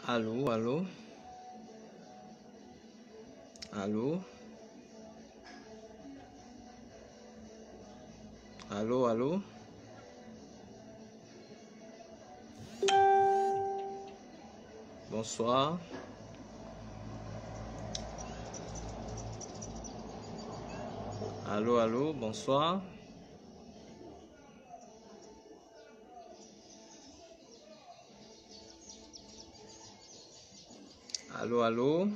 Allô, allô, allô, allô, allô. Bonsoir. Allô, allô, bonsoir. Allô, allô,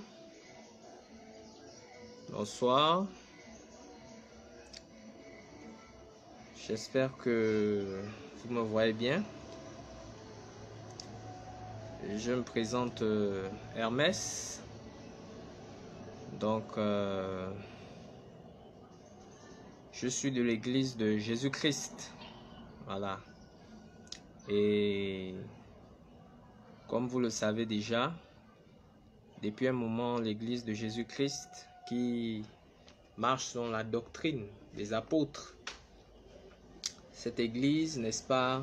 bonsoir. J'espère que vous me voyez bien. Je me présente Hermès. Donc, je suis de l'église de Jésus-Christ. Voilà. Et comme vous le savez déjà, depuis un moment, l'église de Jésus-Christ qui marche selon la doctrine des apôtres. Cette église, n'est-ce pas,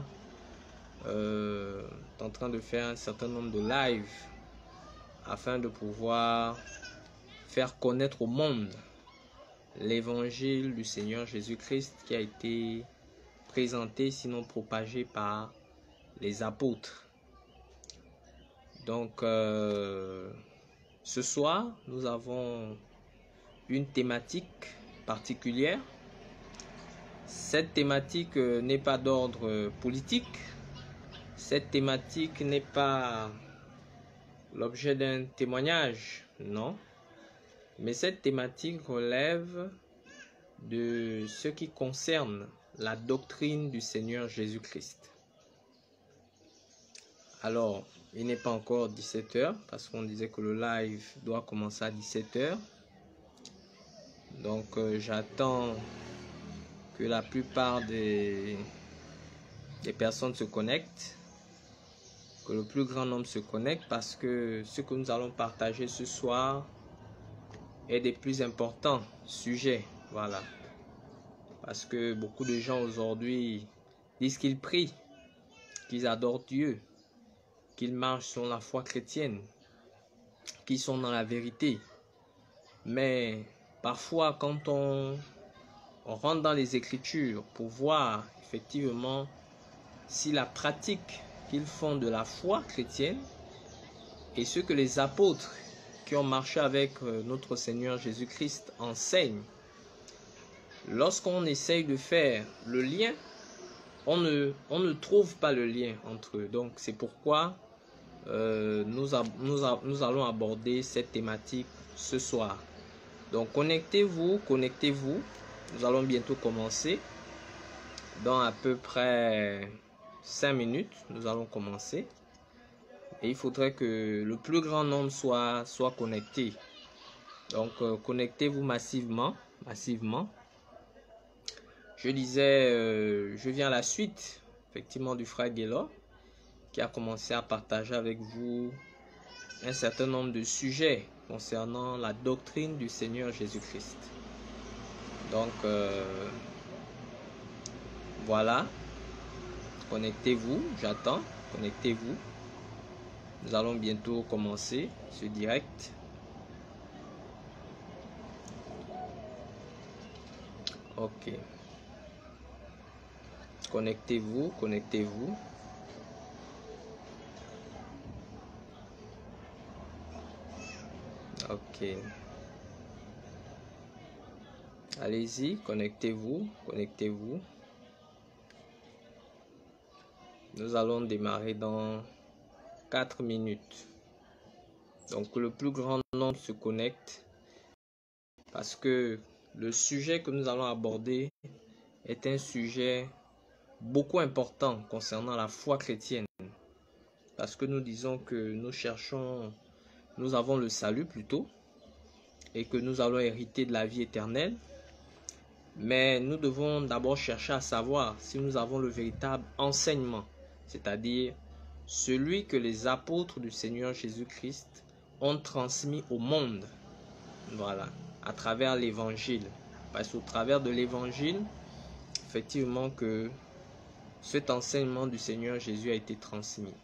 est en train de faire un certain nombre de lives afin de pouvoir faire connaître au monde l'évangile du Seigneur Jésus-Christ qui a été présenté, sinon propagé par les apôtres. Donc, ce soir, nous avons une thématique particulière. Cette thématique n'est pas d'ordre politique. Cette thématique n'est pas l'objet d'un témoignage, non. Mais cette thématique relève de ce qui concerne la doctrine du Seigneur Jésus-Christ. Alors, il n'est pas encore 17 h parce qu'on disait que le live doit commencer à 17 h. Donc, j'attends que la plupart des personnes se connectent, que le plus grand nombre se connecte, parce que ce que nous allons partager ce soir est des plus importants sujets. Voilà. Parce que beaucoup de gens aujourd'hui disent qu'ils prient, qu'ils adorent Dieu, qu'ils marchent selon la foi chrétienne, qu'ils sont dans la vérité. Mais parfois, quand on rentre dans les Écritures pour voir effectivement si la pratique qu'ils font de la foi chrétienne et ce que les apôtres qui ont marché avec notre Seigneur Jésus-Christ enseignent, lorsqu'on essaye de faire le lien, on ne trouve pas le lien entre eux. Donc c'est pourquoi nous allons aborder cette thématique ce soir. Donc connectez-vous. Nous allons bientôt commencer. Dans à peu près 5 minutes, nous allons commencer. Et il faudrait que le plus grand nombre soit connecté. Donc connectez-vous massivement. Je disais, je viens à la suite effectivement du frère Guélor qui a commencé à partager avec vous un certain nombre de sujets concernant la doctrine du Seigneur Jésus-Christ. Donc voilà, connectez-vous, j'attends, connectez-vous. Nous allons bientôt commencer ce direct. Ok. Connectez-vous. Ok. Allez-y, connectez-vous. Nous allons démarrer dans 4 minutes. Donc le plus grand nombre se connecte parce que le sujet que nous allons aborder est un sujet beaucoup important concernant la foi chrétienne. Parce que nous disons que nous avons le salut plutôt, et que nous allons hériter de la vie éternelle. Mais nous devons d'abord chercher à savoir si nous avons le véritable enseignement, c'est-à-dire celui que les apôtres du Seigneur Jésus-Christ ont transmis au monde. Voilà, à travers l'évangile. Parce qu'au travers de l'évangile, effectivement que cet enseignement du Seigneur Jésus a été transmis.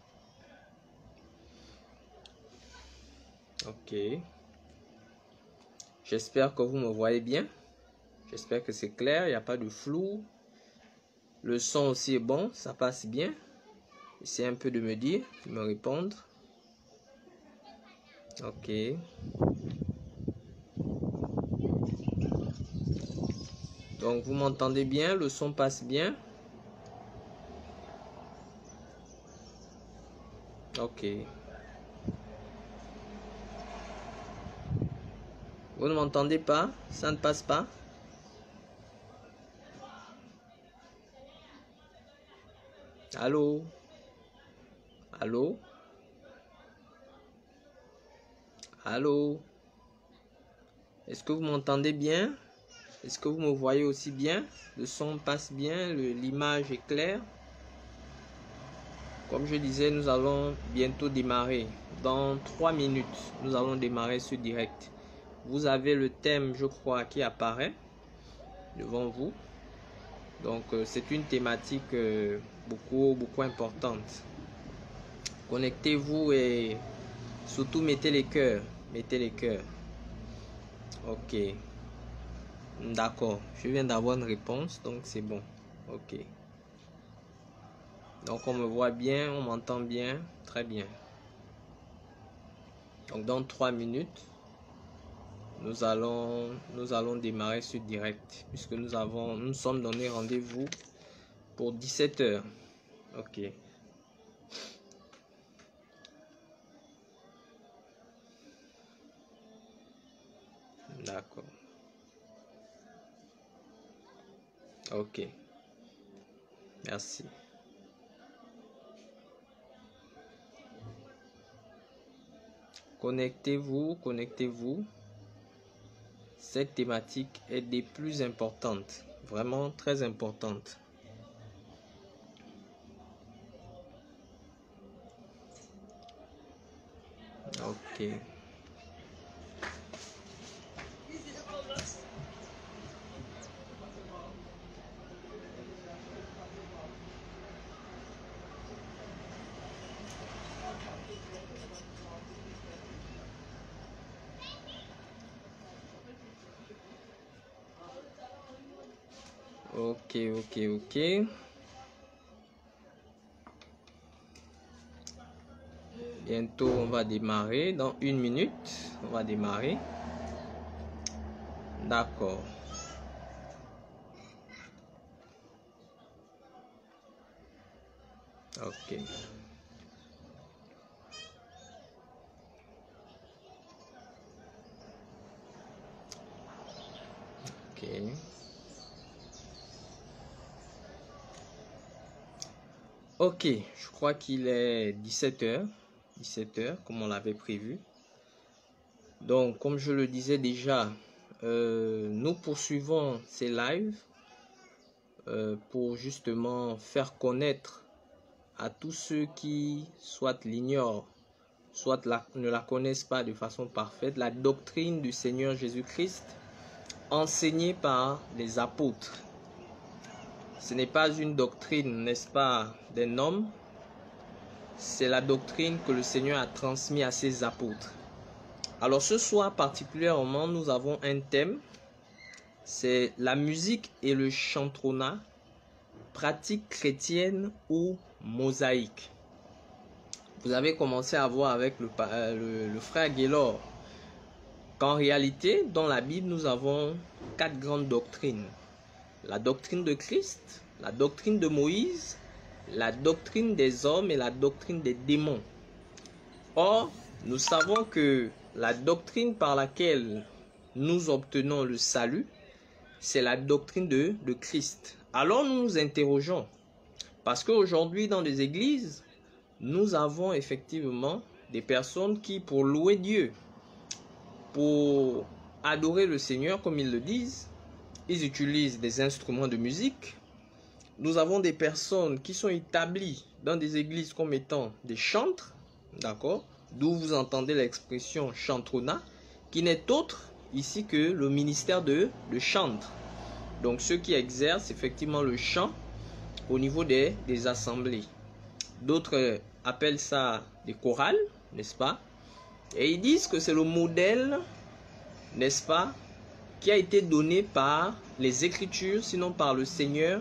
Ok. J'espère que vous me voyez bien. J'espère que c'est clair, il n'y a pas de flou. Le son aussi est bon, ça passe bien. Essayez un peu de me dire, de me répondre. Ok. Donc vous m'entendez bien, le son passe bien. Ok. Vous ne m'entendez pas? Ça ne passe pas? Allô? Allô? Allô? Est-ce que vous m'entendez bien? Est-ce que vous me voyez aussi bien? Le son passe bien, l'image est claire. Comme je disais, nous allons bientôt démarrer. Dans 3 minutes, nous allons démarrer ce direct. Vous avez le thème, je crois, qui apparaît devant vous. Donc, c'est une thématique beaucoup importante. Connectez-vous et surtout mettez les cœurs. Mettez les cœurs. Ok. D'accord. Je viens d'avoir une réponse, donc c'est bon. Ok. Donc, on me voit bien, on m'entend bien. Très bien. Donc, dans 3 minutes, nous allons démarrer ce direct. Puisque nous sommes donné rendez-vous pour 17 h. Ok. D'accord. Ok. Merci. Connectez-vous, connectez-vous. Cette thématique est des plus importantes. Vraiment très importante. Ok. Ok, ok, ok. Bientôt, on va démarrer. Dans 1 minute, on va démarrer. D'accord. Ok. Ok. Ok, je crois qu'il est 17 h. 17 h, comme on l'avait prévu. Donc, comme je le disais déjà, nous poursuivons ces lives pour justement faire connaître à tous ceux qui soit l'ignorent, soit ne la connaissent pas de façon parfaite, la doctrine du Seigneur Jésus-Christ enseignée par les apôtres. Ce n'est pas une doctrine, n'est-ce pas, d'un homme, c'est la doctrine que le Seigneur a transmise à ses apôtres. Alors ce soir particulièrement, nous avons un thème, c'est la musique et le chantonnat, pratique chrétienne ou mosaïque. Vous avez commencé à voir avec le frère Gaylor qu'en réalité, dans la Bible, nous avons 4 grandes doctrines. La doctrine de Christ, la doctrine de Moïse, la doctrine des hommes et la doctrine des démons. Or, nous savons que la doctrine par laquelle nous obtenons le salut, c'est la doctrine de Christ. Alors nous nous interrogeons, parce qu'aujourd'hui dans les églises, nous avons effectivement des personnes qui, pour louer Dieu, pour adorer le Seigneur comme ils le disent, ils utilisent des instruments de musique. Nous avons des personnes qui sont établies dans des églises comme étant des chantres, d'accord, d'où vous entendez l'expression chantonnat, qui n'est autre ici que le ministère de chantre. Donc ceux qui exercent effectivement le chant au niveau des assemblées. D'autres appellent ça des chorales, n'est-ce pas? Et ils disent que c'est le modèle, n'est-ce pas, qui a été donné par les Écritures, sinon par le Seigneur,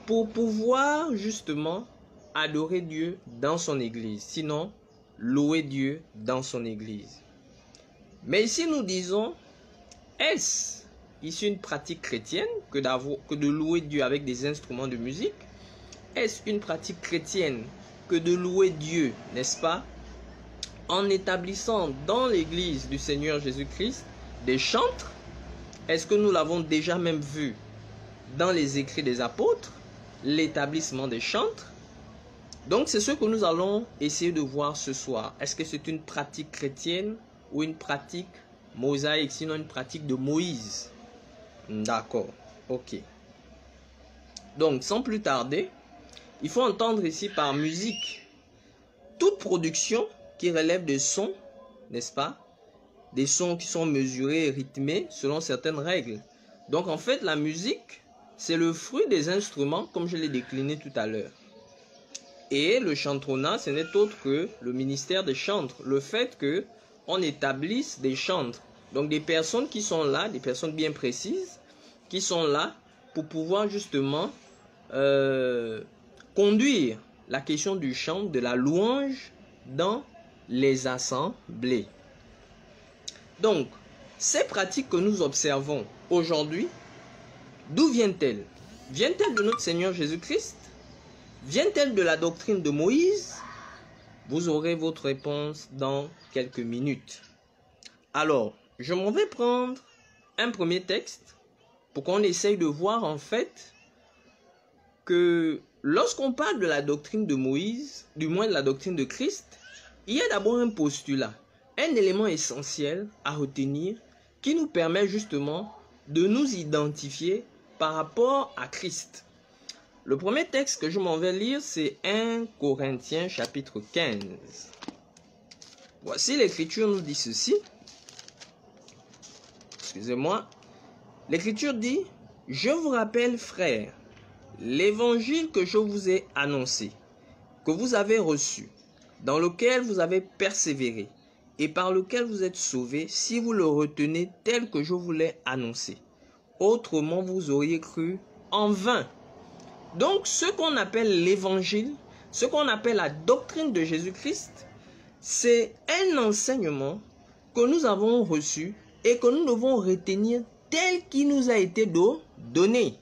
pour pouvoir justement adorer Dieu dans son église, sinon louer Dieu dans son église. Mais ici nous disons, est-ce ici une pratique chrétienne que de louer Dieu avec des instruments de musique? Est-ce une pratique chrétienne que de louer Dieu, n'est-ce pas, en établissant dans l'église du Seigneur Jésus-Christ des chantres? Est-ce que nous l'avons déjà même vu dans les écrits des apôtres, l'établissement des chantres? Donc c'est ce que nous allons essayer de voir ce soir. Est-ce que c'est une pratique chrétienne ou une pratique mosaïque, sinon une pratique de Moïse? D'accord, ok. Donc sans plus tarder, il faut entendre ici par musique toute production qui relève des sons, n'est-ce pas? Des sons qui sont mesurés et rythmés selon certaines règles. Donc en fait la musique, c'est le fruit des instruments comme je l'ai décliné tout à l'heure. Et le chantronnat, ce n'est autre que le ministère des chantres. Le fait qu'on établisse des chantres. Donc des personnes qui sont là, des personnes bien précises, qui sont là pour pouvoir justement conduire la question du chant, de la louange dans les assemblées. Donc, ces pratiques que nous observons aujourd'hui, d'où viennent-elles? Viennent-elles de notre Seigneur Jésus-Christ? Viennent-elles de la doctrine de Moïse? Vous aurez votre réponse dans quelques minutes. Alors, je m'en vais prendre un premier texte pour qu'on essaye de voir en fait que lorsqu'on parle de la doctrine de Moïse, du moins de la doctrine de Christ, il y a d'abord un postulat, un élément essentiel à retenir qui nous permet justement de nous identifier par rapport à Christ. Le premier texte que je m'en vais lire, c'est 1 Corinthiens chapitre 15. Voici l'Écriture nous dit ceci. Excusez-moi. L'Écriture dit, « Je vous rappelle, frères, l'évangile que je vous ai annoncé, que vous avez reçu, dans lequel vous avez persévéré, et par lequel vous êtes sauvés, si vous le retenez tel que je vous l'ai annoncé. Autrement, vous auriez cru en vain. » Donc, ce qu'on appelle l'évangile, ce qu'on appelle la doctrine de Jésus-Christ, c'est un enseignement que nous avons reçu et que nous devons retenir tel qu'il nous a été donné.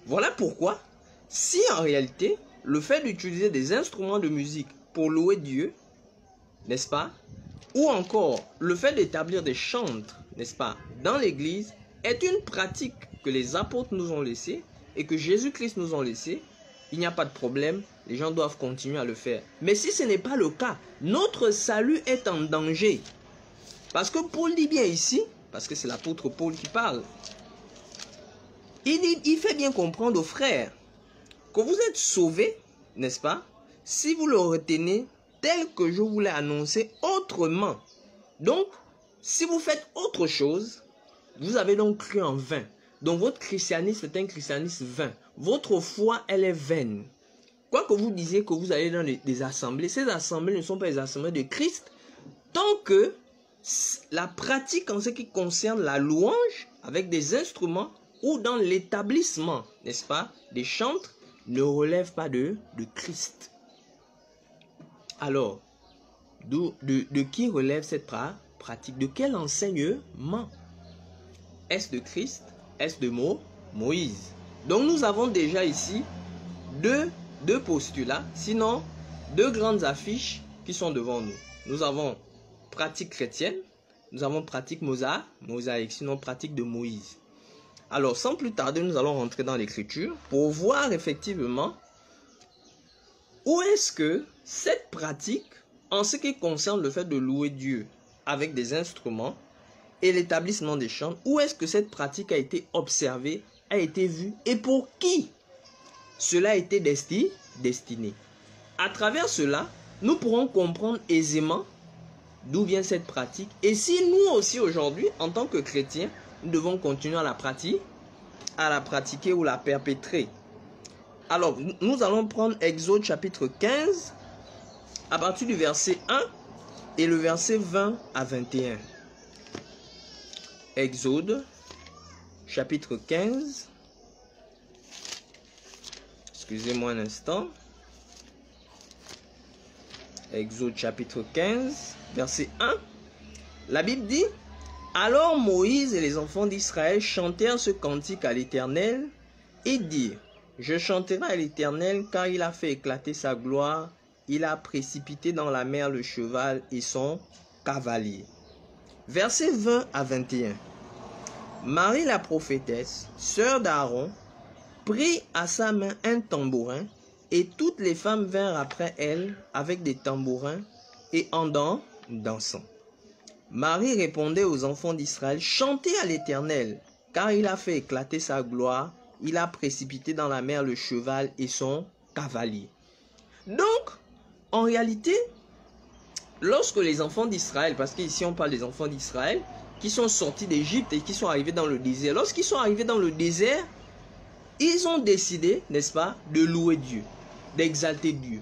Voilà pourquoi, si en réalité, le fait d'utiliser des instruments de musique pour louer Dieu, n'est-ce pas, ou encore le fait d'établir des chantres, n'est-ce pas, dans l'église, est une pratique que les apôtres nous ont laissée, et que Jésus-Christ nous a laissé, il n'y a pas de problème, les gens doivent continuer à le faire. Mais si ce n'est pas le cas, notre salut est en danger. Parce que Paul dit bien ici, parce que c'est l'apôtre Paul qui parle, il fait bien comprendre aux frères que vous êtes sauvés, n'est-ce pas, si vous le retenez tel que je vous l'ai annoncé autrement. Donc, si vous faites autre chose, vous avez donc cru en vain. Donc votre christianisme est un christianisme vain. Votre foi, elle est vaine. Quoi que vous disiez que vous allez dans des assemblées, ces assemblées ne sont pas les assemblées de Christ tant que la pratique en ce qui concerne la louange avec des instruments ou dans l'établissement, n'est-ce pas, des chantres ne relève pas de Christ. Alors, de qui relève cette pratique? De quel enseignement? Est-ce de Christ? Est-ce de Moïse? Donc nous avons déjà ici deux postulats, sinon deux grandes affiches qui sont devant nous. Nous avons pratique chrétienne, nous avons pratique mosaïque, sinon pratique de Moïse. Alors sans plus tarder, nous allons rentrer dans l'écriture pour voir effectivement où est-ce que cette pratique, en ce qui concerne le fait de louer Dieu avec des instruments, et l'établissement des chants, où est-ce que cette pratique a été observée, a été vue et pour qui cela a été destiné. À travers cela, nous pourrons comprendre aisément d'où vient cette pratique et si nous aussi aujourd'hui, en tant que chrétiens, nous devons continuer à la pratiquer ou la perpétrer. Alors, nous allons prendre Exode chapitre 15, à partir du verset 1 et le verset 20 à 21. Exode, chapitre 15. Excusez-moi un instant. Exode, chapitre 15, verset 1. La Bible dit: alors Moïse et les enfants d'Israël chantèrent ce cantique à l'Éternel et dirent: je chanterai à l'Éternel car il a fait éclater sa gloire, il a précipité dans la mer le cheval et son cavalier. Versets 20 à 21. Marie la prophétesse, sœur d'Aaron, prit à sa main un tambourin, et toutes les femmes vinrent après elle avec des tambourins et en dansant. Marie répondait aux enfants d'Israël: chantez à l'Éternel, car il a fait éclater sa gloire, il a précipité dans la mer le cheval et son cavalier. Donc, en réalité, lorsque les enfants d'Israël, parce qu'ici on parle des enfants d'Israël, qui sont sortis d'Égypte et qui sont arrivés dans le désert, lorsqu'ils sont arrivés dans le désert, ils ont décidé, n'est-ce pas, de louer Dieu, d'exalter Dieu,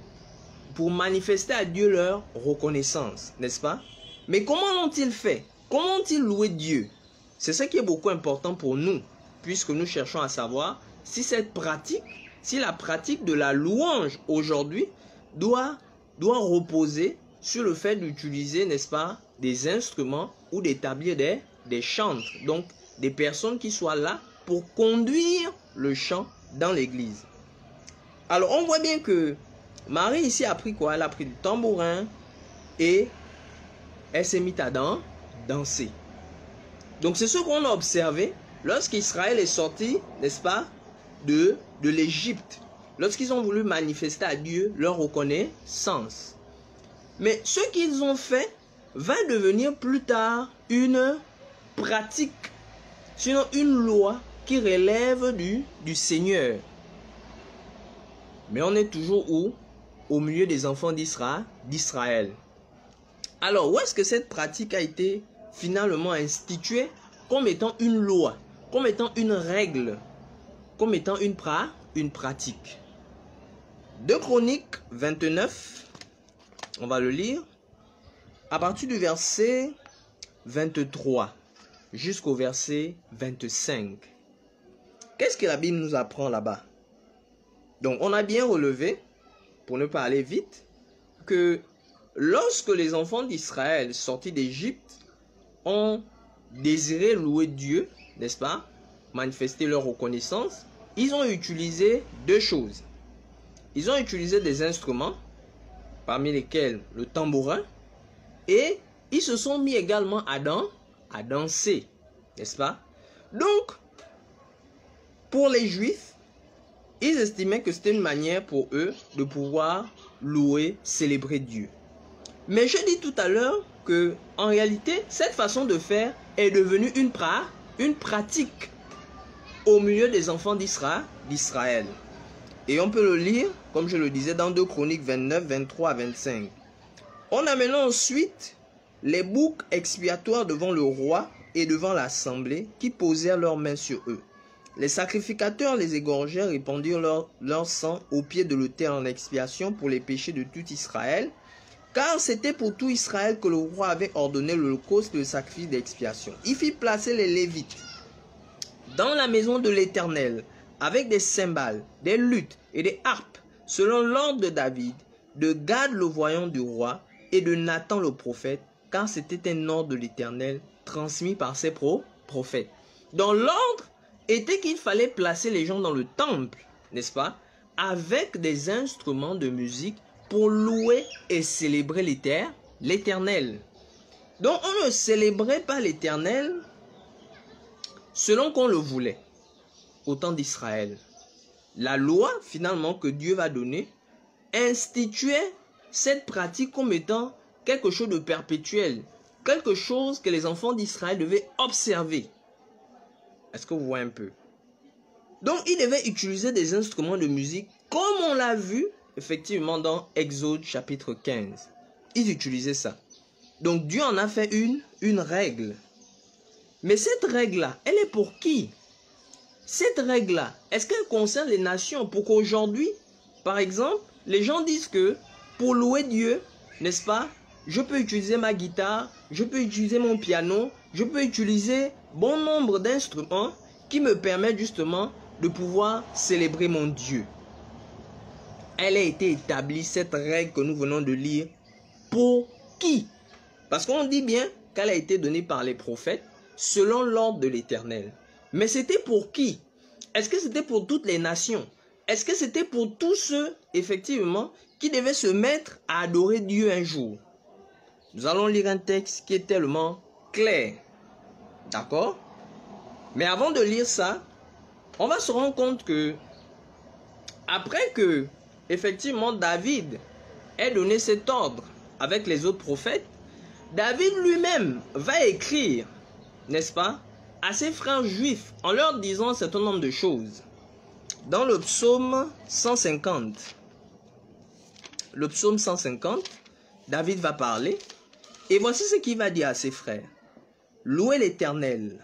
pour manifester à Dieu leur reconnaissance, n'est-ce pas? Mais comment l'ont-ils fait? Comment ont-ils loué Dieu? C'est ce qui est beaucoup important pour nous, puisque nous cherchons à savoir si cette pratique, si la pratique de la louange aujourd'hui doit reposer sur le fait d'utiliser, n'est-ce pas, des instruments ou d'établir des chantres, donc des personnes qui soient là pour conduire le chant dans l'église. Alors on voit bien que Marie ici a pris quoi? Elle a pris du tambourin et elle s'est mise à danser. Donc c'est ce qu'on a observé lorsqu'Israël est sorti, n'est-ce pas, de l'Égypte. Lorsqu'ils ont voulu manifester à Dieu leur reconnaissance. Mais ce qu'ils ont fait va devenir plus tard une pratique, sinon une loi qui relève du Seigneur. Mais on est toujours où? Au milieu des enfants d'Israël. Alors, où est-ce que cette pratique a été finalement instituée comme étant une loi, comme étant une règle, comme étant une pratique? 2 Chroniques 29, on va le lire, à partir du verset 23 jusqu'au verset 25. Qu'est-ce que la Bible nous apprend là-bas? Donc, on a bien relevé, pour ne pas aller vite, que lorsque les enfants d'Israël sortis d'Égypte ont désiré louer Dieu, n'est-ce pas, manifester leur reconnaissance, ils ont utilisé deux choses. Ils ont utilisé des instruments, parmi lesquels le tambourin, et ils se sont mis également à danser, n'est-ce pas? Donc, pour les Juifs, ils estimaient que c'était une manière pour eux de pouvoir louer, célébrer Dieu. Mais je dis tout à l'heure que, en réalité, cette façon de faire est devenue une pratique au milieu des enfants d'Israël. Et on peut le lire, comme je le disais, dans 2 Chroniques 29, 23 à 25. On amena ensuite les boucs expiatoires devant le roi et devant l'assemblée qui posèrent leurs mains sur eux. Les sacrificateurs les égorgèrent et répandirent leur sang au pied de l'autel en expiation pour les péchés de tout Israël, car c'était pour tout Israël que le roi avait ordonné l'holocauste et le sacrifice d'expiation. Il fit placer les Lévites dans la maison de l'Éternel avec des cymbales, des luttes et des harpes, selon l'ordre de David, de Gad le voyant du roi et de Nathan le prophète, car c'était un ordre de l'Éternel transmis par ses prophètes. Dans l'ordre était qu'il fallait placer les gens dans le temple, n'est-ce pas, avec des instruments de musique pour louer et célébrer l'Éternel. Donc on ne célébrait pas l'Éternel selon qu'on le voulait, au temps d'Israël. La loi finalement que Dieu va donner instituait cette pratique comme étant quelque chose de perpétuel, quelque chose que les enfants d'Israël devaient observer. Est-ce que vous voyez un peu? Donc, ils devaient utiliser des instruments de musique comme on l'a vu effectivement dans Exode chapitre 15. Ils utilisaient ça. Donc, Dieu en a fait une règle. Mais cette règle-là, elle est pour qui? Cette règle-là, est-ce qu'elle concerne les nations? Pour qu'aujourd'hui, par exemple, les gens disent que pour louer Dieu, n'est-ce pas, je peux utiliser ma guitare, je peux utiliser mon piano, je peux utiliser bon nombre d'instruments qui me permettent justement de pouvoir célébrer mon Dieu. Elle a été établie, cette règle que nous venons de lire, pour qui? Parce qu'on dit bien qu'elle a été donnée par les prophètes selon l'ordre de l'Éternel. Mais c'était pour qui? Est-ce que c'était pour toutes les nations? Est-ce que c'était pour tous ceux, effectivement, qui devaient se mettre à adorer Dieu un jour? Nous allons lire un texte qui est tellement clair. D'accord? Mais avant de lire ça, on va se rendre compte que, après que, effectivement, David ait donné cet ordre avec les autres prophètes, David lui-même va écrire, n'est-ce pas, à ses frères juifs en leur disant un certain nombre de choses. Dans le psaume 150, David va parler et voici ce qu'il va dire à ses frères. Louez l'Éternel,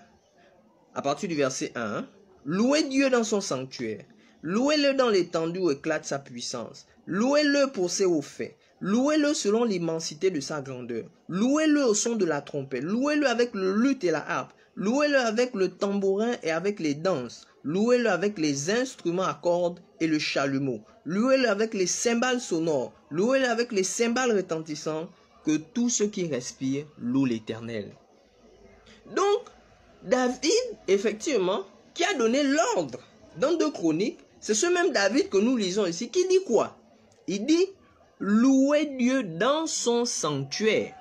à partir du verset 1, louez Dieu dans son sanctuaire, louez-le dans l'étendue où éclate sa puissance, louez-le pour ses hauts faits, louez-le selon l'immensité de sa grandeur, louez-le au son de la trompette, louez-le avec le luth et la harpe, louez-le avec le tambourin et avec les danses, louez-le avec les instruments à cordes et le chalumeau, louez-le avec les cymbales sonores, louez-le avec les cymbales retentissantes, que tous ceux qui respirent louent l'Éternel. Donc, David, effectivement, qui a donné l'ordre dans 2 Chroniques, c'est ce même David que nous lisons ici, qui dit quoi? Il dit, louez Dieu dans son sanctuaire.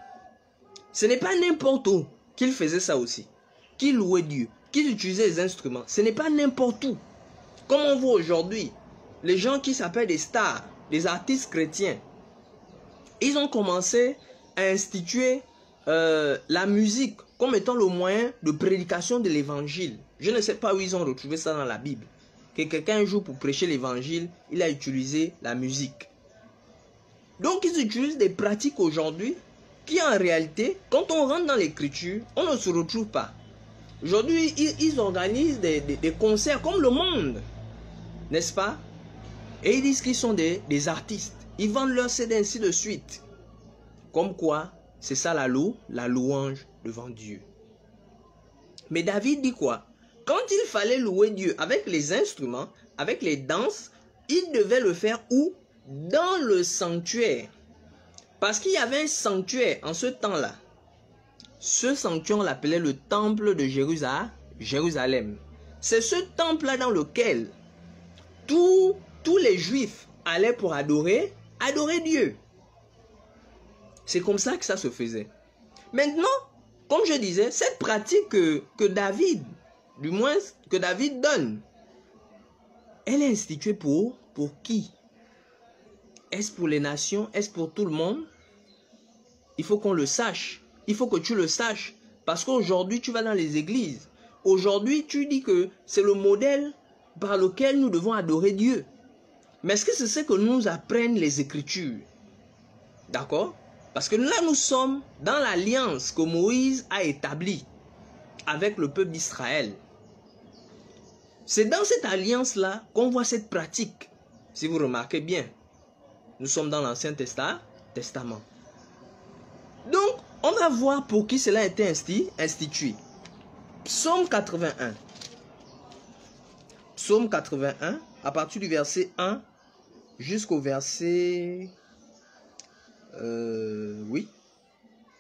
Ce n'est pas n'importe où qu'il faisait ça aussi. Qu'il louait Dieu, qu'il utilisait les instruments. Ce n'est pas n'importe où. Comme on voit aujourd'hui, les gens qui s'appellent des stars, des artistes chrétiens, ils ont commencé à instituer la musique comme étant le moyen de prédication de l'évangile. Je ne sais pas où ils ont retrouvé ça dans la Bible. Que quelqu'un un jour pour prêcher l'évangile, il a utilisé la musique. Donc ils utilisent des pratiques aujourd'hui qui en réalité, quand on rentre dans l'écriture, on ne se retrouve pas. Aujourd'hui, ils organisent des concerts comme le monde, n'est-ce pas? Et ils disent qu'ils sont des artistes. Ils vendent leurs CD ainsi de suite. Comme quoi, c'est ça la louange devant Dieu. Mais David dit quoi? Quand il fallait louer Dieu avec les instruments, avec les danses, il devait le faire où? Dans le sanctuaire. Parce qu'il y avait un sanctuaire en ce temps-là. Ce sanctuaire, on l'appelait le temple de Jérusalem. C'est ce temple-là dans lequel tous les juifs allaient pour adorer Dieu. C'est comme ça que ça se faisait. Maintenant, comme je disais, cette pratique que David, du moins que David donne, elle est instituée pour qui? Est-ce pour les nations? Est-ce pour tout le monde? Il faut qu'on le sache. Il faut que tu le saches. Parce qu'aujourd'hui, tu vas dans les églises. Aujourd'hui, tu dis que c'est le modèle par lequel nous devons adorer Dieu. Mais est-ce que c'est ce que nous apprennent les Écritures? D'accord? Parce que là, nous sommes dans l'alliance que Moïse a établie avec le peuple d'Israël. C'est dans cette alliance-là qu'on voit cette pratique. Si vous remarquez bien, nous sommes dans l'Ancien Testament. Donc, on va voir pour qui cela a été institué. Psaume 81. Psaume 81, à partir du verset 1 jusqu'au verset...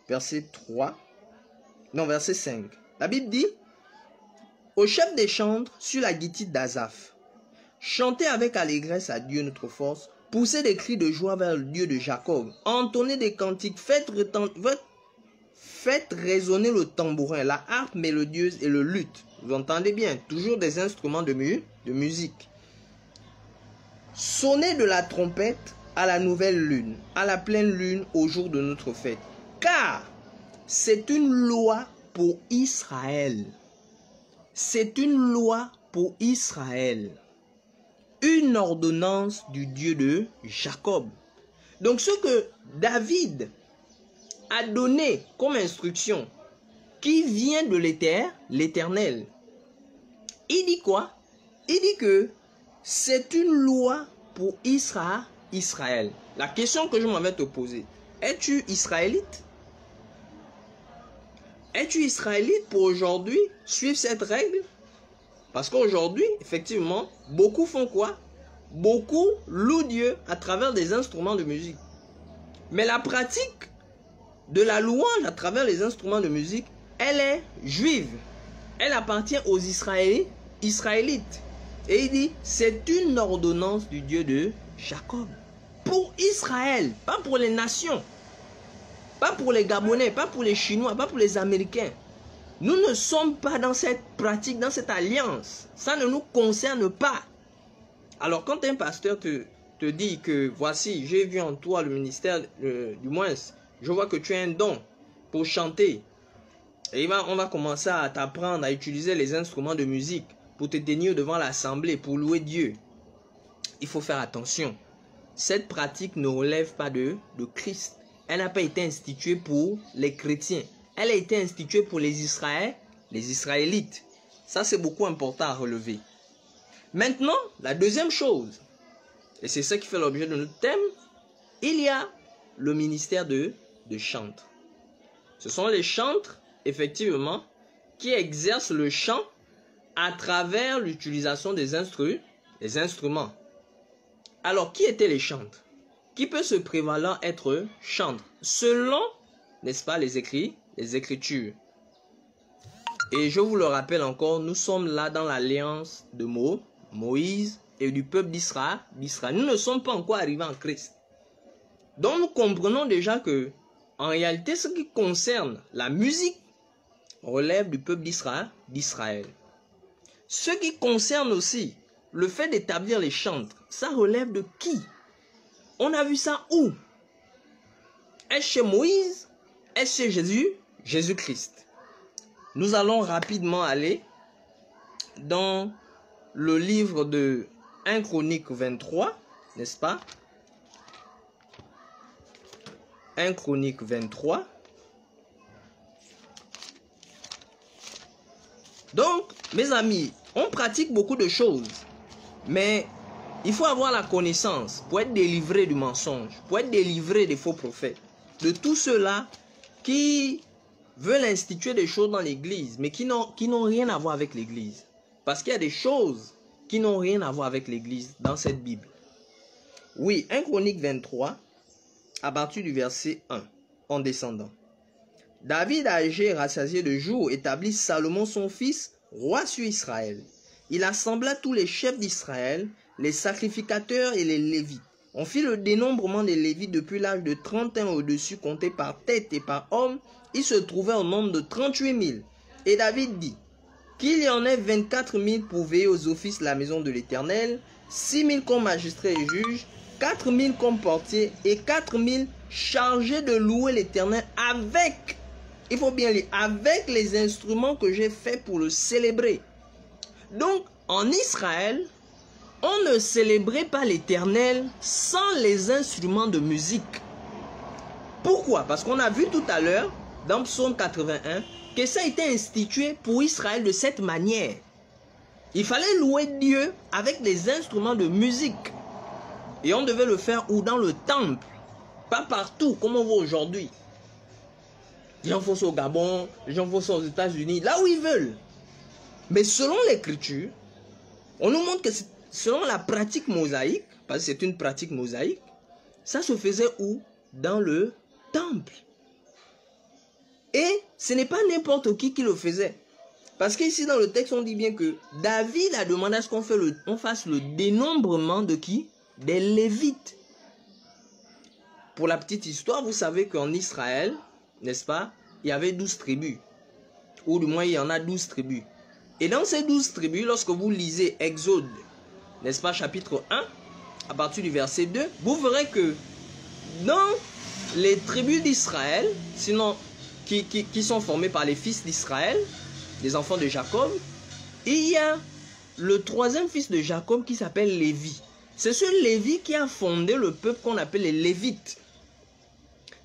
verset 3. Non, verset 5. La Bible dit: au chef des chantres sur la guitare d'Azaph, chantez avec allégresse à Dieu notre force, poussez des cris de joie vers le Dieu de Jacob, entonnez des cantiques, faites résonner le tambourin, la harpe mélodieuse et le luth. Vous entendez bien, toujours des instruments de musique. Sonnez de la trompette à la nouvelle lune, à la pleine lune au jour de notre fête. Car c'est une loi pour Israël. C'est une loi pour Israël. Une ordonnance du Dieu de Jacob. Donc ce que David a donné comme instruction, qui vient de l'Éternel, il dit quoi? Il dit que c'est une loi pour Israël. La question que je m'en vais te poser, Es-tu israélite? Es-tu israélite pour aujourd'hui suivre cette règle? Parce qu'aujourd'hui, effectivement, beaucoup font quoi? Beaucoup louent Dieu à travers des instruments de musique. Mais la pratique de la louange à travers les instruments de musique, elle est juive. Elle appartient aux israélites. Et il dit, c'est une ordonnance du Dieu de Jacob. Pour Israël, pas pour les nations. Pas pour les Gabonais, pas pour les Chinois, pas pour les Américains. Nous ne sommes pas dans cette pratique, dans cette alliance. Ça ne nous concerne pas. Alors quand un pasteur te dit que voici, j'ai vu en toi le ministère, du moins, je vois que tu as un don pour chanter. Et on va commencer à t'apprendre à utiliser les instruments de musique pour te tenir devant l'assemblée, pour louer Dieu. Il faut faire attention. Cette pratique ne relève pas de Christ. Elle n'a pas été instituée pour les chrétiens. Elle a été instituée pour les Israélites. Ça, c'est beaucoup important à relever. Maintenant, la deuxième chose, et c'est ça qui fait l'objet de notre thème, il y a le ministère de chantre. Ce sont les chantres, effectivement, qui exercent le chant à travers l'utilisation des instruments. Alors, qui étaient les chantres? Qui peut se prévaloir être chantre? Selon, n'est-ce pas, les Écritures. Et je vous le rappelle encore, nous sommes là dans l'alliance de Moïse et du peuple d'Israël. Nous ne sommes pas encore arrivés en Christ. Donc nous comprenons déjà que, en réalité, ce qui concerne la musique relève du peuple d'Israël. Ce qui concerne aussi le fait d'établir les chantres, ça relève de qui? On a vu ça où? Est-ce chez Moïse? Est-ce chez Jésus-Christ? Nous allons rapidement aller dans le livre de 1 Chronique 23, n'est-ce pas? 1 Chronique 23. Donc, mes amis, on pratique beaucoup de choses, mais il faut avoir la connaissance pour être délivré du mensonge, pour être délivré des faux prophètes, de tous ceux-là qui veulent instituer des choses dans l'église, mais qui n'ont rien à voir avec l'église. Parce qu'il y a des choses qui n'ont rien à voir avec l'église dans cette Bible. Oui, 1 Chronique 23, à partir du verset 1, en descendant. David, âgé et rassasié de jours, établit Salomon son fils, roi sur Israël. Il assembla tous les chefs d'Israël, les sacrificateurs et les Lévites. On fit le dénombrement des Lévites depuis l'âge de 30 ans au-dessus, compté par tête et par homme. Ils se trouvaient au nombre de 38 000. Et David dit qu'il y en ait 24 000 pour veiller aux offices de la maison de l'Éternel, 6 000 comme magistrats et juges, 4 000 comme portiers et 4 000 chargés de louer l'Éternel avec, il faut bien lire, avec les instruments que j'ai faits pour le célébrer. Donc, en Israël, on ne célébrait pas l'Éternel sans les instruments de musique. Pourquoi? Parce qu'on a vu tout à l'heure, dans Psaume 81, que ça a été institué pour Israël de cette manière. Il fallait louer Dieu avec des instruments de musique. Et on devait le faire où? Dans le temple. Pas partout, comme on voit aujourd'hui. Les gens font ça au Gabon, les gens font ça aux États-Unis, là où ils veulent. Mais selon l'Écriture, on nous montre que selon la pratique mosaïque, parce que c'est une pratique mosaïque, ça se faisait où? Dans le temple. Et ce n'est pas n'importe qui le faisait. Parce qu'ici dans le texte, on dit bien que David a demandé à ce qu'on fasse le dénombrement de qui? Des Lévites. Pour la petite histoire, vous savez qu'en Israël, n'est-ce pas, il y avait 12 tribus. Ou du moins, il y en a 12 tribus. Et dans ces 12 tribus, lorsque vous lisez Exode, n'est-ce pas, chapitre 1, à partir du verset 2, vous verrez que dans les tribus d'Israël, sinon qui sont formées par les fils d'Israël, les enfants de Jacob, il y a le troisième fils de Jacob qui s'appelle Lévi. C'est ce Lévi qui a fondé le peuple qu'on appelle les Lévites.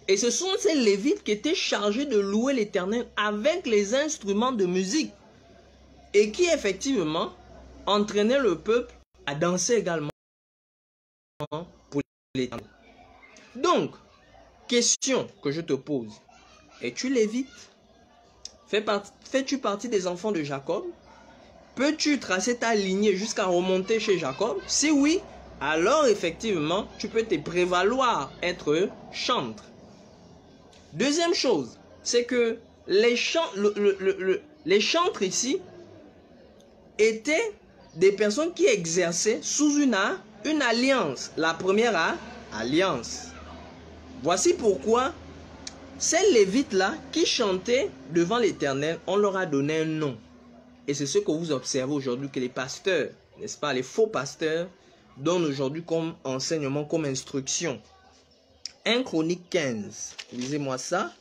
Et ce sont ces Lévites qui étaient chargés de louer l'Éternel avec les instruments de musique. Et qui effectivement entraînaient le peuple à danser également pour l'Éternel. Donc, question que je te pose, es-tu lévite? Fais-tu partie des enfants de Jacob? Peux-tu tracer ta lignée jusqu'à remonter chez Jacob? Si oui, alors effectivement, tu peux te prévaloir être chantre. Deuxième chose, c'est que les chantres ici étaient des personnes qui exerçaient sous une alliance. La première alliance. Voici pourquoi ces lévites-là qui chantaient devant l'Éternel, on leur a donné un nom. Et c'est ce que vous observez aujourd'hui que les pasteurs, n'est-ce pas, les faux pasteurs, donnent aujourd'hui comme enseignement, comme instruction. 1 Chronique 15, lisez-moi ça,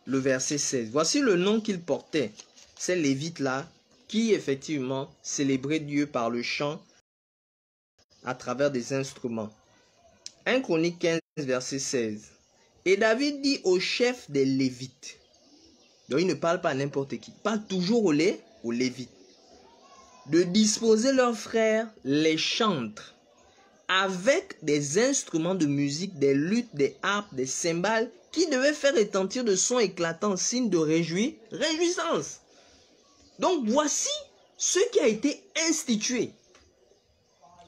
le verset 16. Voici le nom qu'ils portaient, ces lévites-là, qui effectivement célébraient Dieu par le chant à travers des instruments. 1 Chronique 15, verset 16. Et David dit au chef des lévites, donc il ne parle pas à n'importe qui, il parle toujours aux lévites, de disposer leurs frères les chantres avec des instruments de musique, des luttes, des harpes, des cymbales, qui devaient faire retentir de sons éclatants, signe de réjouissance. Donc voici ce qui a été institué.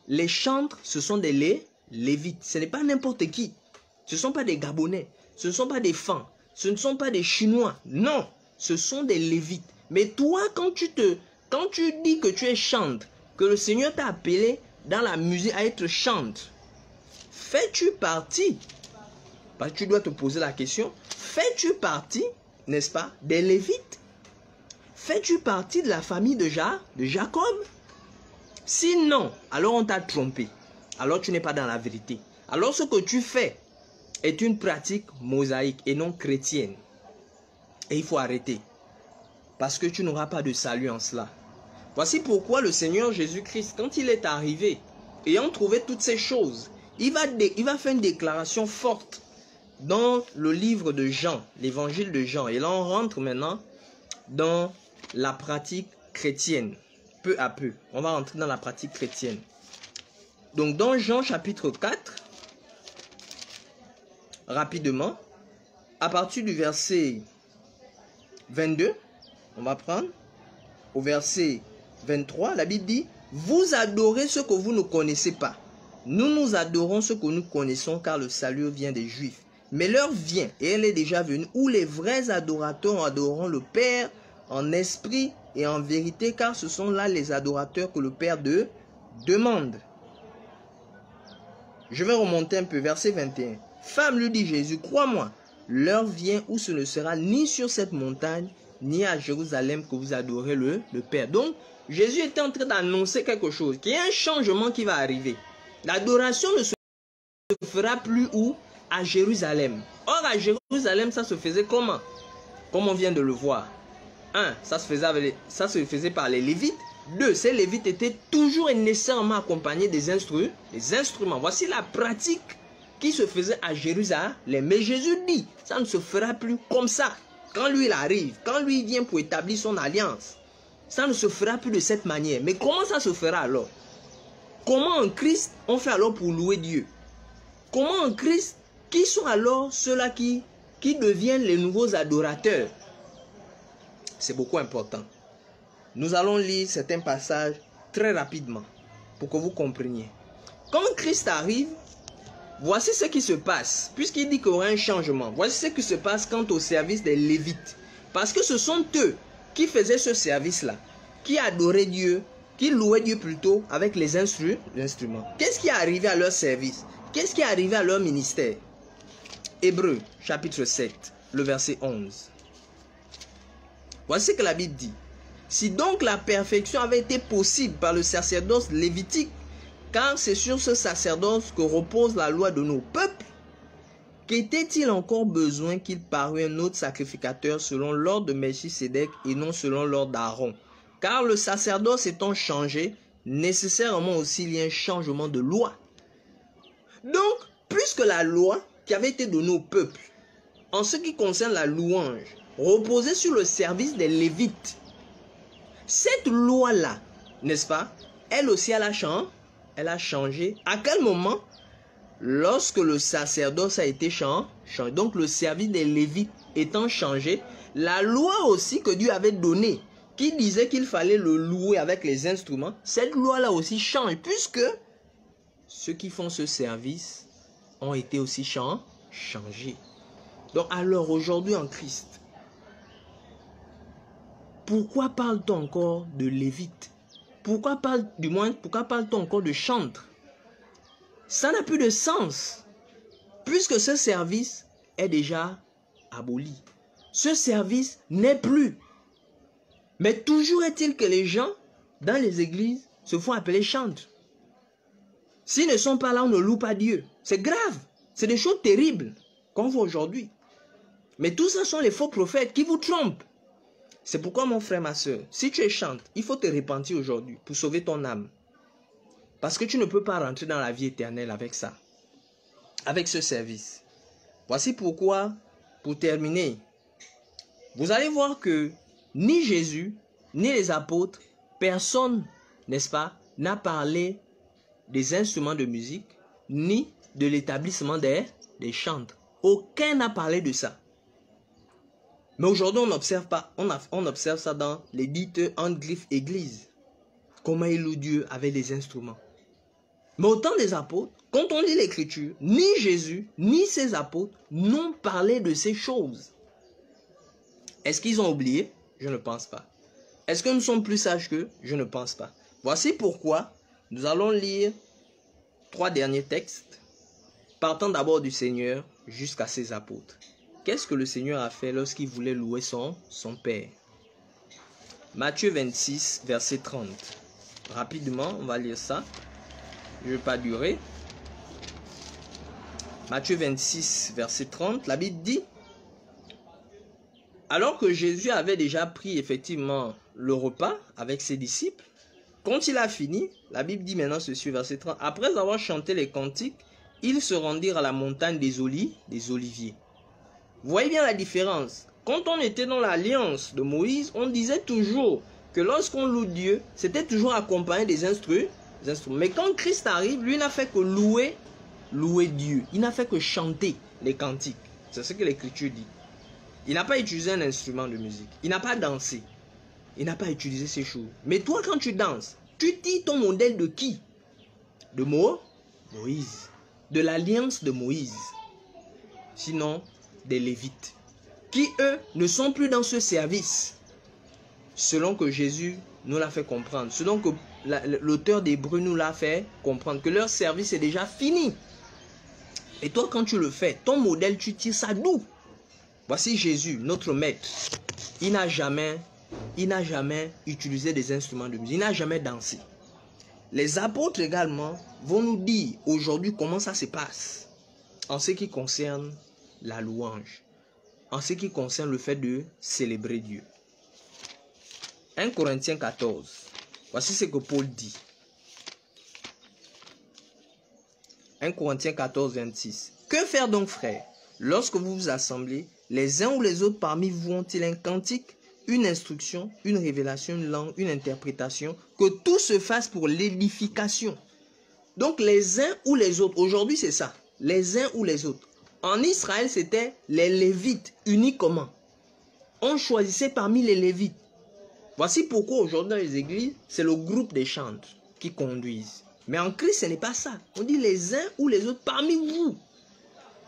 Les chantres, ce sont des lévites. Ce n'est pas n'importe qui. Ce ne sont pas des Gabonais. Ce ne sont pas des Fans. Ce ne sont pas des Chinois. Non, ce sont des lévites. Mais toi, quand tu dis que tu es chantre, que le Seigneur t'a appelé dans la musique à être chantre, fais-tu partie, parce que tu dois te poser la question, fais-tu partie, n'est-ce pas, des lévites? Fais-tu partie de la famille de Jacob? Sinon, alors on t'a trompé. Alors tu n'es pas dans la vérité. Alors ce que tu fais est une pratique mosaïque et non chrétienne. Et il faut arrêter. Parce que tu n'auras pas de salut en cela. Voici pourquoi le Seigneur Jésus-Christ, quand il est arrivé, ayant trouvé toutes ces choses, il va faire une déclaration forte dans le livre de Jean, l'évangile de Jean. Et là, on rentre maintenant dans la pratique chrétienne. Peu à peu, on va rentrer dans la pratique chrétienne. Donc, dans Jean chapitre 4, rapidement, à partir du verset 22, on va prendre au verset 23, la Bible dit, « Vous adorez ce que vous ne connaissez pas. Nous adorons ce que nous connaissons, car le salut vient des Juifs. Mais l'heure vient, et elle est déjà venue, où les vrais adorateurs adoreront le Père en esprit et en vérité, car ce sont là les adorateurs que le Père demande. » Je vais remonter un peu, verset 21. « Femme, lui dit Jésus, crois-moi, l'heure vient où ce ne sera ni sur cette montagne, ni à Jérusalem que vous adorez le Père. » Donc, Jésus était en train d'annoncer quelque chose, qu'il y a un changement qui va arriver. L'adoration ne se fera plus où? À Jérusalem. Or, à Jérusalem, ça se faisait comment? Comme on vient de le voir. 1. Ça se faisait par les Lévites. 2. Ces Lévites étaient toujours et nécessairement accompagnés des instruments. Voici la pratique qui se faisait à Jérusalem. Mais Jésus dit, ça ne se fera plus comme ça. Quand lui il arrive, quand lui il vient pour établir son alliance, ça ne se fera plus de cette manière. Mais comment ça se fera alors? Comment en Christ on fait alors pour louer Dieu? Comment en Christ, qui sont alors ceux-là qui deviennent les nouveaux adorateurs? C'est beaucoup important. Nous allons lire certains passages très rapidement pour que vous compreniez. Quand Christ arrive, voici ce qui se passe. Puisqu'il dit qu'il y aura un changement, voici ce qui se passe quant au service des Lévites. Parce que ce sont eux qui faisaient ce service-là, qui adoraient Dieu, qui louaient Dieu plutôt avec les instruments. Qu'est-ce qui est arrivé à leur service? Qu'est-ce qui est arrivé à leur ministère? Hébreux, chapitre 7, le verset 11. Voici ce que la Bible dit. Si donc la perfection avait été possible par le sacerdoce lévitique, car c'est sur ce sacerdoce que repose la loi de nos peuples, qu'était-il encore besoin qu'il parût un autre sacrificateur selon l'ordre de Melchisédek et non selon l'ordre d'Aaron? Car le sacerdoce étant changé, nécessairement aussi il y a un changement de loi. Donc, puisque la loi qui avait été donnée au peuple, en ce qui concerne la louange, reposait sur le service des Lévites, cette loi-là, n'est-ce pas, elle aussi elle a changé. À quel moment? lorsque le sacerdoce a été changé, donc le service des Lévites étant changé, la loi aussi que Dieu avait donnée, qui disait qu'il fallait le louer avec les instruments, cette loi-là aussi change, puisque ceux qui font ce service ont été aussi changés. Donc alors aujourd'hui en Christ, pourquoi parle-t-on encore de Lévite? Pourquoi parle-t-on encore de chantre? Ça n'a plus de sens, puisque ce service est déjà aboli. Ce service n'est plus. Mais toujours est-il que les gens, dans les églises, se font appeler chantres. S'ils ne sont pas là, on ne loue pas Dieu. C'est grave. C'est des choses terribles qu'on voit aujourd'hui. Mais tout ça sont les faux prophètes qui vous trompent. C'est pourquoi, mon frère, ma soeur, si tu es chantre, il faut te repentir aujourd'hui pour sauver ton âme. Parce que tu ne peux pas rentrer dans la vie éternelle avec ça. Avec ce service. Voici pourquoi, pour terminer, vous allez voir que ni Jésus, ni les apôtres, personne, n'est-ce pas, n'a parlé des instruments de musique, ni de l'établissement des chantres. Aucun n'a parlé de ça. Mais aujourd'hui, on observe ça dans les dites entre griffes églises. Comment ils louent Dieu avec des instruments. Mais au temps des apôtres, quand on lit l'écriture, ni Jésus, ni ses apôtres n'ont parlé de ces choses. Est-ce qu'ils ont oublié? Je ne pense pas. Est-ce que nous sommes plus sages qu'eux? Je ne pense pas. Voici pourquoi nous allons lire 3 derniers textes, partant d'abord du Seigneur jusqu'à ses apôtres. Qu'est-ce que le Seigneur a fait lorsqu'il voulait louer son Père? Matthieu 26, verset 30. Rapidement, on va lire ça. Je ne vais pas durer. Matthieu 26, verset 30, la Bible dit: alors que Jésus avait déjà pris effectivement le repas avec ses disciples, quand il a fini, la Bible dit maintenant ceci, verset 30, après avoir chanté les cantiques, ils se rendirent à la montagne des Oliviers. Vous voyez bien la différence. Quand on était dans l'alliance de Moïse, on disait toujours que lorsqu'on loue Dieu, c'était toujours accompagné des instruments. Mais quand Christ arrive, lui n'a fait que louer Dieu. Il n'a fait que chanter les cantiques. C'est ce que l'Écriture dit. Il n'a pas utilisé un instrument de musique. Il n'a pas dansé. Il n'a pas utilisé ces choses. Mais toi, quand tu danses, tu dis ton modèle de qui? De Moïse. De l'alliance de Moïse. Sinon, des Lévites. Qui, eux, ne sont plus dans ce service. Selon que Jésus nous l'a fait comprendre. Selon que l'auteur d'Hébreux nous l'a fait comprendre. Que leur service est déjà fini. Et toi, quand tu le fais, ton modèle, tu tires ça d'où? Voici Jésus, notre maître. Il n'a jamais utilisé des instruments de musique. Il n'a jamais dansé. Les apôtres également vont nous dire aujourd'hui comment ça se passe en ce qui concerne la louange, en ce qui concerne le fait de célébrer Dieu. 1 Corinthiens 14. Voici ce que Paul dit. 1 Corinthiens 14, 26. Que faire donc, frères, lorsque vous vous assemblez? Les uns ou les autres parmi vous ont-ils un cantique, une instruction, une révélation, une langue, une interprétation? Que tout se fasse pour l'édification. Donc les uns ou les autres, aujourd'hui c'est ça, les uns ou les autres. En Israël, c'était les Lévites uniquement. On choisissait parmi les Lévites. Voici pourquoi aujourd'hui dans les églises, c'est le groupe des chantres qui conduisent. Mais en Christ, ce n'est pas ça. On dit les uns ou les autres parmi vous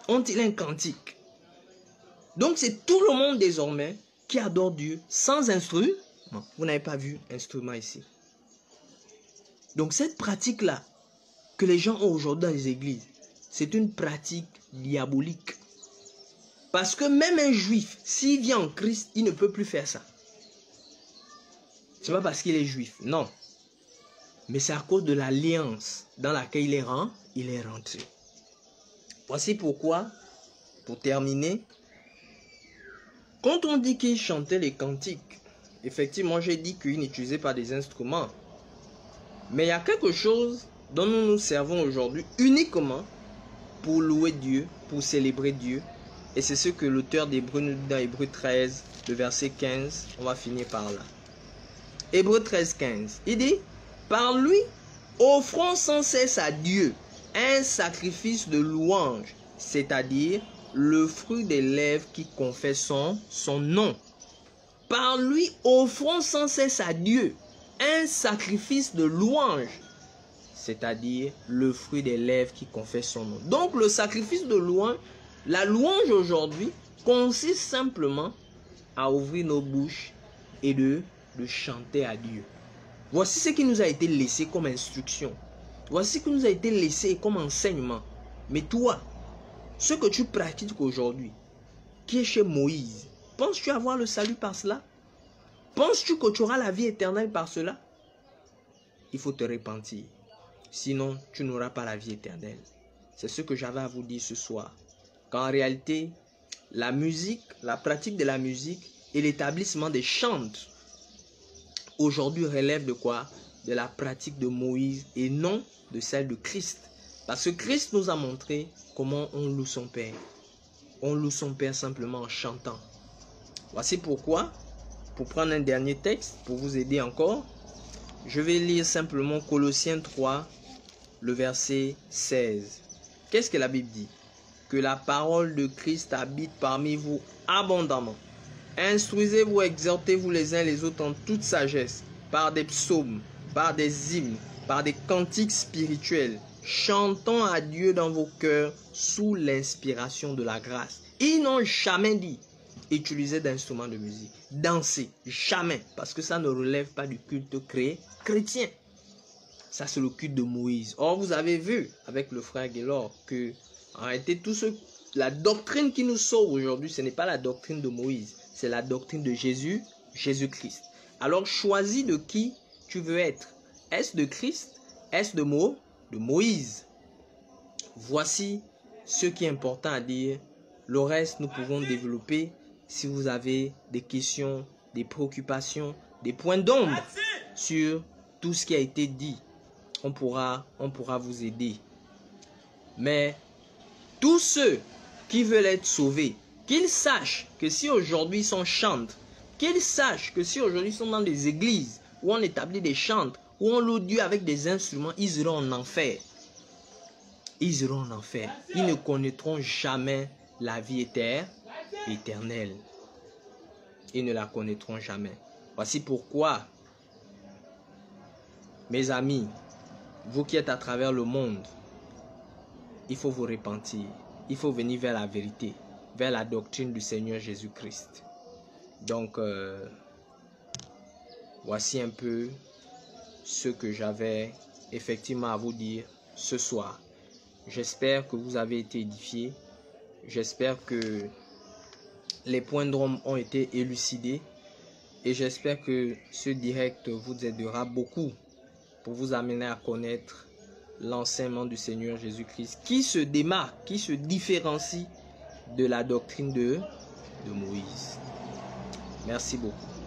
ont-ils un cantique. Donc c'est tout le monde désormais qui adore Dieu sans instrument. Vous n'avez pas vu instrument ici. Donc cette pratique-là que les gens ont aujourd'hui dans les églises, c'est une pratique diabolique. Parce que même un juif, s'il vient en Christ, il ne peut plus faire ça. Ce n'est pas parce qu'il est juif, non. Mais c'est à cause de l'alliance dans laquelle il est rentré. Voici pourquoi, pour terminer, quand on dit qu'il chantait les cantiques, effectivement, j'ai dit qu'il n'utilisait pas des instruments. Mais il y a quelque chose dont nous nous servons aujourd'hui uniquement pour louer Dieu, pour célébrer Dieu. Et c'est ce que l'auteur d'Hébreux nous dit dans Hébreux 13, le verset 15. On va finir par là. Hébreux 13, 15. Il dit, par lui, offrons sans cesse à Dieu un sacrifice de louange, c'est-à-dire le fruit des lèvres qui confessent son nom. Par lui, offrons sans cesse à Dieu un sacrifice de louange, c'est-à-dire le fruit des lèvres qui confessent son nom. Donc le sacrifice de louange, la louange aujourd'hui, consiste simplement à ouvrir nos bouches et de chanter à Dieu. Voici ce qui nous a été laissé comme instruction. Voici ce qui nous a été laissé comme enseignement. Mais toi, ce que tu pratiques aujourd'hui, qui est chez Moïse, penses-tu avoir le salut par cela? Penses-tu que tu auras la vie éternelle par cela? Il faut te repentir. Sinon, tu n'auras pas la vie éternelle. C'est ce que j'avais à vous dire ce soir. Qu'en réalité, la musique, la pratique de la musique et l'établissement des chants aujourd'hui relève de quoi? De la pratique de Moïse et non de celle de Christ. Parce que Christ nous a montré comment on loue son Père. On loue son Père simplement en chantant. Voici pourquoi, pour prendre un dernier texte, pour vous aider encore, je vais lire simplement Colossiens 3, le verset 16. Qu'est-ce que la Bible dit? Que la parole de Christ habite parmi vous abondamment. Instruisez-vous, exhortez-vous les uns les autres en toute sagesse, par des psaumes, par des hymnes, par des cantiques spirituels, chantant à Dieu dans vos cœurs sous l'inspiration de la grâce. Ils n'ont jamais dit utiliser d'instruments de musique, danser, jamais, parce que ça ne relève pas du culte chrétien. Ça, c'est le culte de Moïse. Or, vous avez vu avec le frère Gaylord que, en réalité, la doctrine qui nous sauve aujourd'hui, ce n'est pas la doctrine de Moïse, c'est la doctrine de Jésus-Christ. Alors, choisis de qui tu veux être. Est-ce de Christ? Est-ce de Moïse? Voici ce qui est important à dire. Le reste, nous pouvons développer si vous avez des questions, des préoccupations, des points d'ombre sur tout ce qui a été dit. On pourra vous aider. Mais tous ceux qui veulent être sauvés, qu'ils sachent que si aujourd'hui ils sont chantent, qu'ils sachent que si aujourd'hui ils sont dans des églises où on établit des chantes, où on loue Dieu avec des instruments, ils iront en enfer. Ils iront en enfer. Ils ne connaîtront jamais la vie éternelle. Ils ne la connaîtront jamais. Voici pourquoi, mes amis, vous qui êtes à travers le monde, il faut vous repentir. Il faut venir vers la vérité, vers la doctrine du Seigneur Jésus-Christ. Donc, voici un peu ce que j'avais effectivement à vous dire ce soir. J'espère que vous avez été édifiés. J'espère que les points d'ombre ont été élucidés. Et j'espère que ce direct vous aidera beaucoup pour vous amener à connaître l'enseignement du Seigneur Jésus-Christ qui se démarque, qui se différencie de la doctrine de Moïse. Merci beaucoup.